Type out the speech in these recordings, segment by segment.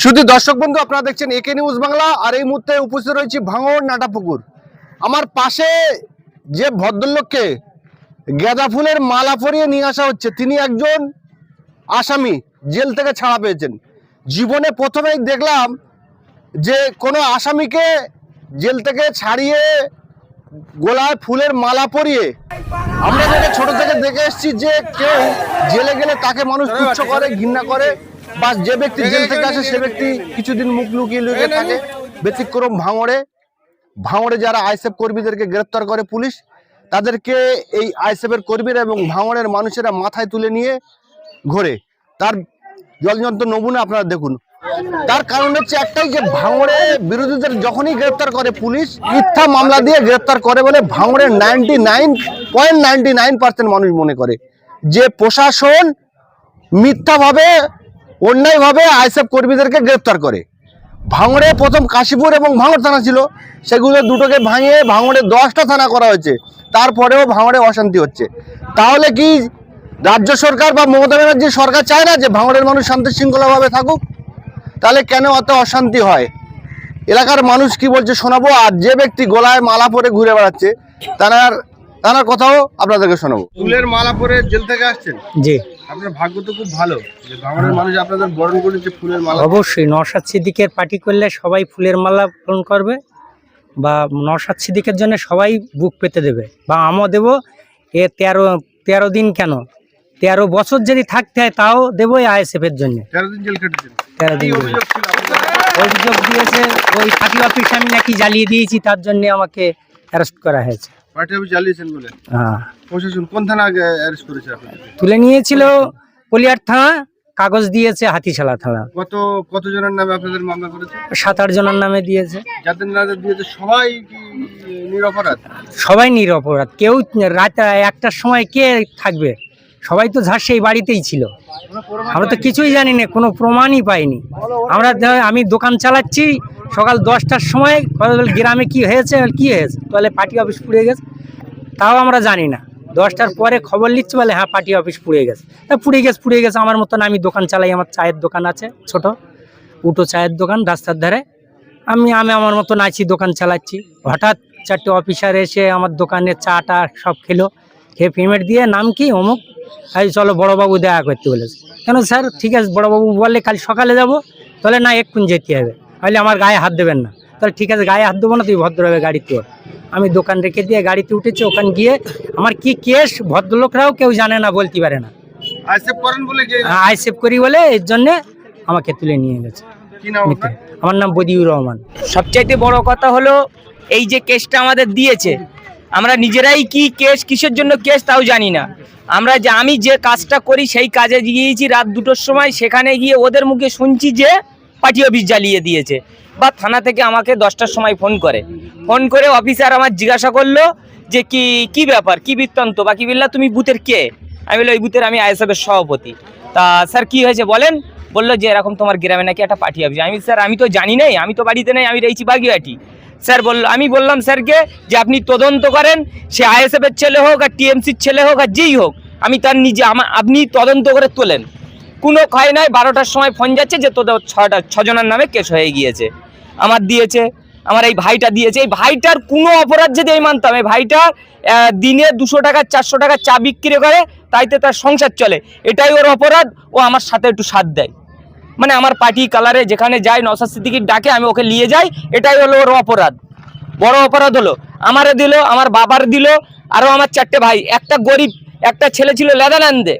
শুধু দর্শক বন্ধু, আপনারা দেখছেন একে নিউজ বাংলা। আর এই মুহূর্তে উপস্থিত রয়েছে ভাঙড় নাটাপুকুর। আমার পাশে যে ভদ্রলোককে গাঁদা ফুলের মালা পরিয়ে নিয়ে আসা হচ্ছে, তিনি একজন আসামি, জেল থেকে ছাড়া পেয়েছেন। জীবনে প্রথমেই দেখলাম যে কোনো আসামিকে জেল থেকে ছাড়িয়ে গলায় ফুলের মালা পরিয়ে। আমরা যেটা ছোট থেকে দেখে এসেছি যে কেউ জেলে গেলে তাকে মানুষ তুচ্ছ করে, ঘৃণা করে, বা যে ব্যক্তি জেল থেকে আসে সে ব্যক্তি কিছুদিন মুখ লুকিয়ে লুকিয়ে থাকে। ব্যতিক্রম ভাঙড়ে যারা আইএসএফ কর্মীদেরকে গ্রেপ্তার করে পুলিশ, তাদেরকে এই আইএসএফের কর্মীরা এবং ভাঙড়ের মানুষেরা মাথায় তুলে নিয়ে ঘোরে। তার জলযন্ত্র নমুনা আপনারা দেখুন। তার কারণ হচ্ছে একটাই, যে ভাঙড়ে বিরোধীদের যখনই গ্রেপ্তার করে পুলিশ, মিথ্যা মামলা দিয়ে গ্রেপ্তার করে বলে ভাঙড়ের 99.99% মানুষ মনে করে যে প্রশাসন মিথ্যাভাবে, অন্যায়ভাবে আইএসএফ কর্মীদেরকে গ্রেপ্তার করে। ভাঙড়ে প্রথম কাশীপুর এবং ভাঙড় থানা ছিল, সেগুলো দুটোকে ভাঙিয়ে ভাঙড়ে 10টা থানা করা হয়েছে। তারপরেও ভাঙড়ে অশান্তি হচ্ছে। তাহলে কি রাজ্য সরকার বা মমতা ব্যানার্জির সরকার চায় না যে ভাঙড়ের মানুষ শান্তি শৃঙ্খলাভাবে থাকুক? তাহলে কেন অত অশান্তি হয়? এলাকার মানুষ কি বলছে শোনাবো। আর যে ব্যক্তি গলায় মালা পরে ঘুরে বেড়াচ্ছে তার কথাও আপনাদেরকে শোনাবো। ফুলের মালা পরে জেল থেকে আসছেন? জি, আপনার ভাগ্য তো খুব ভালো যে ভাঙড়ের মানুষ আপনাদের বরণ করেছে ফুলের মালা। অবশ্যই নওশাদ সিদ্দিকের পার্টি করলে সবাই ফুলের মালা পূরণ করবে, বা নওশাদ সিদ্দিকের জন্য সবাই বুক পেতে দেবে, বা আমও দেবো। এ 13 দিন কেন, 13 বছর যদি থাকতে হয় তাও দেবো এই আইএসএফ এর জন্য। 13 দিন জেল কেটেছেন? 13 দিন অভিযোগ দিয়েছে, ওই পার্টি অফিস আমি নাকি জ্বালিয়ে দিয়েছি, তার জন্য আমাকে অ্যারেস্ট করা হয়েছে। পার্টি অফিস জ্বালিয়েছেন বলে? হ্যাঁ। প্রশাসন কোন থানা অ্যারেস্ট করেছে আপনাদের? তুলে নিয়েছিল কলিয়ার থানা, কাগজ দিয়েছে হাতিশালা থানা। কতজনের নামে আপনাদের মামলা করেছে? 7-8 জনের নামে দিয়েছে। যাদের নামে দিয়েছে সবাই কি নিরপরাধ? সবাই নিরপরাধ। কেউ রাত 1টার সময় কে থাকবে? সবাই তো ঝাঁসেই বাড়িতেই ছিল। আমরা তো কিছুই জানি না, কোনো প্রমাণই পাইনি। আমি দোকান চালাচ্ছি, সকাল 10টার সময় গ্রামে কি হয়েছে তাহলে পার্টি অফিস পুড়ে গেছে, তাও আমরা জানি না। 10টার পরে খবর নিচ্ছি, বলে হ্যাঁ পার্টি অফিস পুড়ে গেছে। তা পুড়ে গেছে। আমার মতন আমি দোকান চালাই, আমার চায়ের দোকান আছে, ছোট উটো চায়ের দোকান রাস্তার ধারে। আমি আমার মতন আছি, দোকান চালাচ্ছি। হঠাৎ 4টে অফিসার এসে আমার দোকানে চাটা সব খেলো, খেয়ে পেমেন্ট দিয়ে নাম কি অমুক, এই চলো বড়োবাবু দেখা করতে বলেছে। কেন স্যার? ঠিক আছে, বড়োবাবু বললে কাল সকালে যাব। তাহলে না, এক্ষুনি যেতে হবে। তাহলে আমার গায়ে হাত দেবেন না। তাহলে ঠিক আছে, গায়ে হাত দেবো না, তুই ভদ্রভাবে গাড়িতে ওঠ। আমি দোকান রেখে দিয়ে গাড়িতে উঠেছি। ওখানে গিয়ে আমার কি কেস ভদ্রলোকরাও কেউ জানে না, বলতে পারে না। আইসেফ করেন বলে? আইসেফ করি বলে এর জন্য আমাকে তুলে নিয়ে গেছে। কি নাম আপনার? আমার নাম বদিউর রহমান। সবচাইতে বড় কথা হলো এই যে কেসটা আমাদের দিয়েছে, আমরা নিজেরাই কি কেস, কিসের জন্য কেস তাও জানি না। আমি যে কাজটা করি সেই কাজে গিয়েছি রাত 2টোর সময়। সেখানে গিয়ে ওদের মুখে শুনছি যে পার্টি অফিস জ্বালিয়ে দিয়েছে, বা থানা থেকে আমাকে 10টার সময় ফোন করে অফিসার আমার জিজ্ঞাসা করলো যে কি ব্যাপার, কি বৃত্তান্ত, বা কি বললা তুমি বুথের কে? আমি বললাম এই বুথের আমি আইএসএফের সভাপতি। তা স্যার কি হয়েছে বলেন? বললো যে এরকম তোমার গ্রামে নাকি একটা পার্টি অফিস। স্যার আমি তো জানি নাই, আমি তো বাড়িতে নেই, আমি রয়েছি বাগিয়াটি। স্যার আমি বললাম স্যারকে যে আপনি তদন্ত করেন, সে আইএসএফের ছেলে হোক আর টিএমসির ছেলে হোক আর যেই হোক, আমি তার আপনি তদন্ত করে তোলেন। কোনো ক্ষয় নাই। 12টার সময় ফোন যাচ্ছে যে তোদের 6 জনের নামে কেস হয়ে গিয়েছে। আমার দিয়েছে, আমার এই ভাইটা দিয়েছে। এই ভাইটার কোনো অপরাধ যদি আমি মানতাম, এই ভাইটা দিনে 200 টাকা 400 টাকা চা বিক্রি করে, তাইতে তার সংসার চলে, এটাই ওর অপরাধ। ও আমার সাথে একটু সাথ দেয়, মানে আমার পার্টি কালারে যেখানে যাই, নওশাদ সিদ্দিকীর ডাকে আমি ওকে নিয়ে যাই, এটাই হলো ওর অপরাধ। বড় অপরাধ হলো আমারে দিল, আমার বাবার দিল, আরও আমার 4টে ভাই। একটা গরিব একটা ছেলে ছিল লেদারল্যান্ডে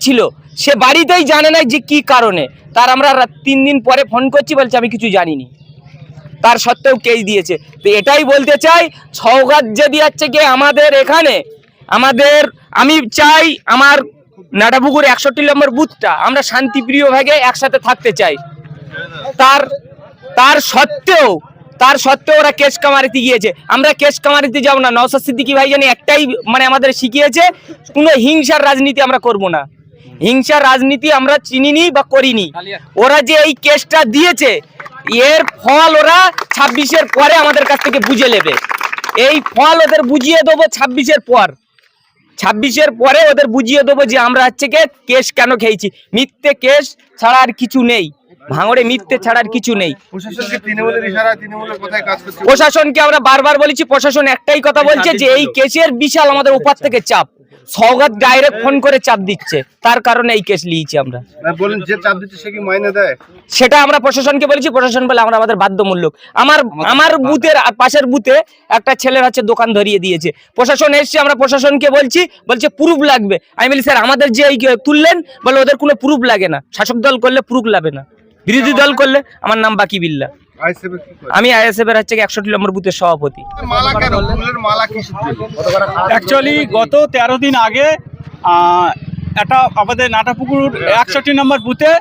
ছিল, সে বাড়িতেই জানে না যে কি কারণে। তার আমরা 3 দিন পরে ফোন করছি, বলছে আমি কিছু জানিনি। তার সত্ত্বেও কেস দিয়েছে। তো এটাই বলতে চাই, সওগাত যদি হচ্ছে কি আমাদের এখানে, আমি চাই আমার নাটাপুকুর 61 নম্বর বুথটা আমরা শান্তিপ্রিয় ভাগে একসাথে থাকতে চাই। তার সত্ত্বেও ওরা কেস কামারিতে গিয়েছে। আমরা কেস কামারিতে যাব না। নওশাদ সিদ্দিকী ভাই জানি একটাই মানে আমাদের শিখিয়েছে, কোনো হিংসার রাজনীতি আমরা করব না। হিংসার রাজনীতি আমরা চিনিনি বা করিনি। ওরা যে এই কেসটা দিয়েছে, এর ফল ওরা 26-এর পরে আমাদের কাছ থেকে বুঝে নেবে। এই ফল ওদের বুঝিয়ে দেবো 26-এর পর। 26-এর পরে ওদের বুঝিয়ে দেবো যে আমরা হচ্ছে কেস কেন খেয়েছি। মিথ্যে কেস ছাড়া আর কিছু নেই ভাঙড়ে, মিথ্যে ছাড়া আর কিছু নেই। প্রশাসনকে তৃণমূলের ইশারায় তৃণমূলের কথায় কাজ করছে। প্রশাসনকে আমরা বারবার বলেছি, প্রশাসন একটাই কথা বলছে যে এই কেসের বিশাল আমাদের উপর থেকে চাপ, সওগাত ডাইরেক্ট ফোন করে চাপ দিচ্ছে, তার কারণে এই কেস নিয়েছি আমরা। বলেন যে চাপ দিচ্ছে সে কি মাইনে দেয়? সেটা আমরা প্রশাসনকে বলেছি, প্রশাসন বলে আমরা আমাদের বাধ্যমূলক। আমার বুথের পাশের বুথে একটা ছেলের হচ্ছে দোকান ধরিয়ে দিয়েছে, প্রশাসন এসছে, আমরা প্রশাসনকে বলছে প্রুফ লাগবে। আমি বলি স্যার আমাদের যে এই তুললেন, বলে ওদের কোনো প্রুফ লাগে না, শাসক দল করলে প্রুফ লাগে না, বিরোধী দল করলে। আমার নাম বাকি বিল্লা, আমি আইএসএফ এর হচ্ছে 61 নম্বর বুথের সভাপতি। মালা কেন? ফুলের মালা কি অ্যাকচুয়ালি গত 13 দিন আগে একটা আমাদের নাটাপুকুর 61 নম্বর বুথে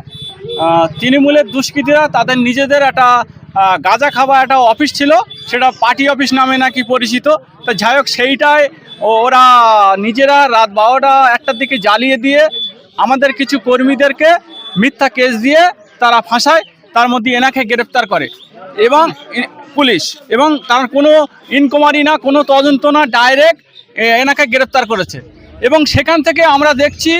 তৃণমূলের দুষ্কৃতীরা তাদের নিজেদের একটা গাঁজা খাওয়া একটা অফিস ছিল, সেটা পার্টি অফিস নামে নাকি পরিচিত। তো যাই হোক, সেইটায় ওরা নিজেরা রাত 12টা-1টার দিকে জ্বালিয়ে দিয়ে আমাদের কিছু কর্মীদেরকে মিথ্যা কেস দিয়ে তারা ফাঁসায়, তার মধ্যে এনাকে গ্রেপ্তার করে এবং পুলিশ, এবং তার কোনো ইনকোয়ারি না, কোনো তদন্ত না, ডাইরেক্ট এনাকে গ্রেপ্তার করেছে। এবং সেখান থেকে আমরা দেখছি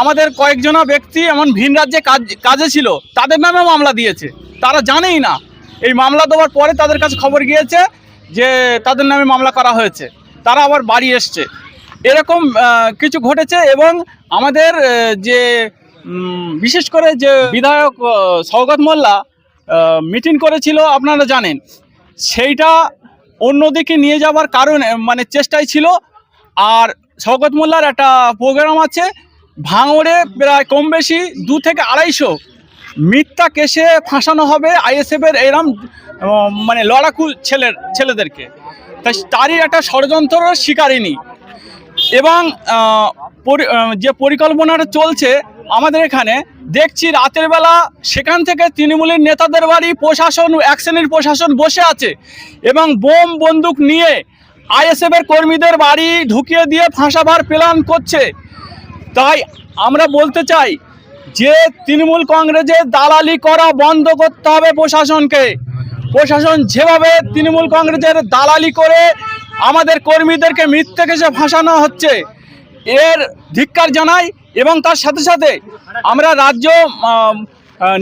আমাদের কয়েকজনা ব্যক্তি এমন ভিন রাজ্যে কাজে ছিল, তাদের নামে মামলা দিয়েছে, তারা জানেই না। এই মামলা দেওয়ার পরে তাদের কাছে খবর গিয়েছে যে তাদের নামে মামলা করা হয়েছে, তারা আবার বাড়ি এসছে, এরকম কিছু ঘটেছে। এবং আমাদের যে বিশেষ করে যে বিধায়ক সওগাত মোল্লা মিটিং করেছিল আপনারা জানেন, সেইটা অন্যদিকে নিয়ে যাওয়ার কারণে মানে চেষ্টাই ছিল। আর সওগাত মোল্লার একটা প্রোগ্রাম আছে ভাঙড়ে, প্রায় কম বেশি 2 থেকে 250 মিথ্যা কেসে ফাঁসানো হবে আইএসএফের এরম মানে লড়াকু ছেলেদেরকে, তাই তারই একটা ষড়যন্ত্র শিকারিনী। এবং যে পরিকল্পনাটা চলছে আমাদের এখানে দেখছি রাতের বেলা সেখান থেকে তৃণমূলের নেতাদের বাড়ি প্রশাসন, এক শ্রেণীর প্রশাসন বসে আছে এবং বোম বন্দুক নিয়ে আইএসএফের কর্মীদের বাড়ি ঢুকিয়ে দিয়ে ফাঁসাবার প্ল্যান করছে। তাই আমরা বলতে চাই যে তৃণমূল কংগ্রেসের দালালি করা বন্ধ করতে হবে প্রশাসনকে। প্রশাসন যেভাবে তৃণমূল কংগ্রেসের দালালি করে আমাদের কর্মীদেরকে মিথ্যে কেসে ফাঁসানো হচ্ছে, এর ধিক্কার জানাই। এবং তার সাথে সাথে আমরা রাজ্য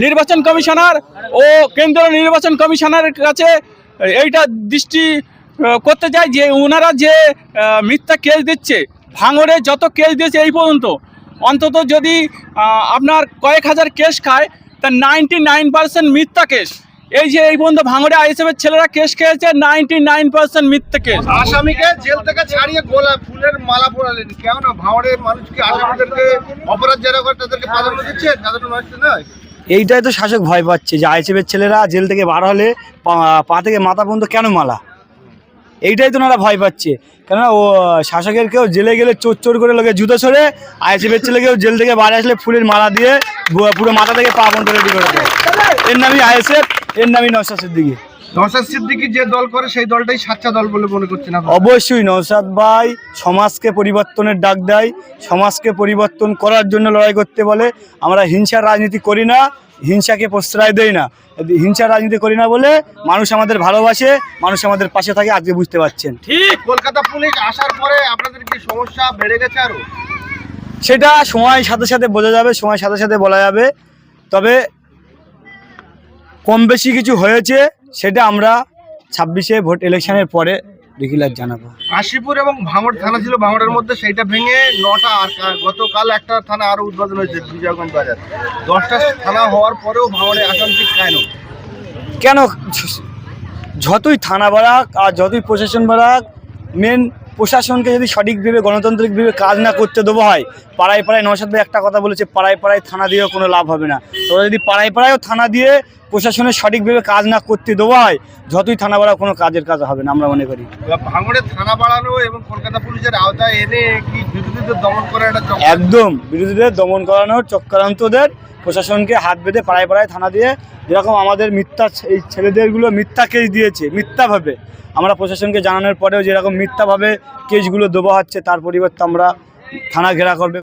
নির্বাচন কমিশনার ও কেন্দ্রীয় নির্বাচন কমিশনারের কাছে এইটা দৃষ্টি করতে চাই যে ওনারা যে মিথ্যা কেস দিচ্ছে, ভাঙড়ে যত কেস দিয়েছে এই পর্যন্ত, অন্তত যদি আপনার কয়েক হাজার কেস খায়, তা 99% মিথ্যা কেস। এই যে এই পর্যন্ত ভাঙড়ে আইএসএফের ছেলেরা কেস খেয়েছে, 99% মিথ্যা কেস। আসামিকে জেল থেকে ছাড়িয়ে গোলাপ ফুলের মালা পরালেন কেন? ভাঙড়ের মানুষকে, আসামিদেরকে অপরাধ যারা করে তাদেরকে প্রাধান্য দিচ্ছে, সাধারণ মানুষকে নয়। এইটাই তো শাসক ভয় পাচ্ছে যে আইএসএফের ছেলেরা জেল থেকে বার হলে পা থেকে মাথা পর্যন্ত কেন মালা, এইটাই তো ওনারা ভয় পাচ্ছে। কেননা ও শাসকের কেউ জেলে গেলে চোর করে লোকে জুতো ছড়ে, আইএসএফের ছেলে কেউ জেল থেকে বাইরে আসলে ফুলের মালা দিয়ে পুরো মাথা থেকে পা পর্যন্ত রেডি করে দেয়। এর নামই আইএসএফ, এর নামই নওশাদ সিদ্দিকী। নওশাদ সিদ্দিকী যে দল করে সেই দলটাই সাচ্চা দল বলে মনে করছেন? অবশ্যই নওশাদ ভাই সমাজকে পরিবর্তনের ডাক দেয়, সমাজকে পরিবর্তন করার জন্য লড়াই করতে বলে। আমরা হিংসার রাজনীতি করি না, হিংসাকে প্রশ্রয় দেই না, হিংসার রাজনীতি করি না বলে মানুষ আমাদের ভালোবাসে, মানুষ আমাদের পাশে থাকে, আজকে বুঝতে পারছেন। ঠিক। কলকাতা পুলিশ আসার পরে আপনাদের কি সমস্যা বেড়ে গেছে আরো? সেটা সময়ের সাথে সাথে বোঝা যাবে, সময়ের সাথে সাথে বলা যাবে। তবে কম বেশি কিছু হয়েছে, সেটা আমরা 26-এ ভোট ইলেকশনের পরে ডিক্লেয়ার জানাবো। কাশীপুর এবং ভাঙড় থানা ছিল, ভাঙড়ের মধ্যে সেইটা ভেঙে 9টা, আর গতকাল একটা থানা আরো উদ্বোধন হয়েছে বিজয়গঞ্জ বাজার। 10টা থানা হওয়ার পরেও ভাঙড়ে আশঙ্কা কেন? যতই থানা বাড়াক আর যতই প্রশাসন বাড়াক, মেন প্রশাসনকে যদি সঠিকভাবে গণতান্ত্রিকভাবে কাজ না করতে দেবো হয়, পাড়ায় পাড়ায় নওশাদ ভাই একটা কথা বলেছে, পাড়ায় পাড়ায় থানা দিয়েও কোনো লাভ হবে না। তোরা যদি পাড়ায় পাড়ায়ও থানা দিয়ে প্রশাসনের সঠিকভাবে কাজ না করতে দেওয়া হয়, যতই থানা বাড়া কোনো কাজের কাজ হবে না আমরা মনে করি। ভাঙড়ে থানা বাড়ানো এবং কলকাতা পুলিশের আওতায় এনে কি বিরোধীদের দমন করা? একদম বিরোধীদের দমন করানোর চক্রান্তদের প্রশাসনকে হাত বেঁধে পাড়ায় পাড়ায় থানা দিয়ে, যেরকম আমাদের মিথ্যা এই ছেলেদেরগুলো মিথ্যা কেস দিয়েছে মিথ্যাভাবে, আমরা প্রশাসনকে জানানোর পরেও যেরকম মিথ্যাভাবে কেসগুলো দেওয়া হচ্ছে, তার পরিবর্তে আমরা থানা ঘেরা করবে।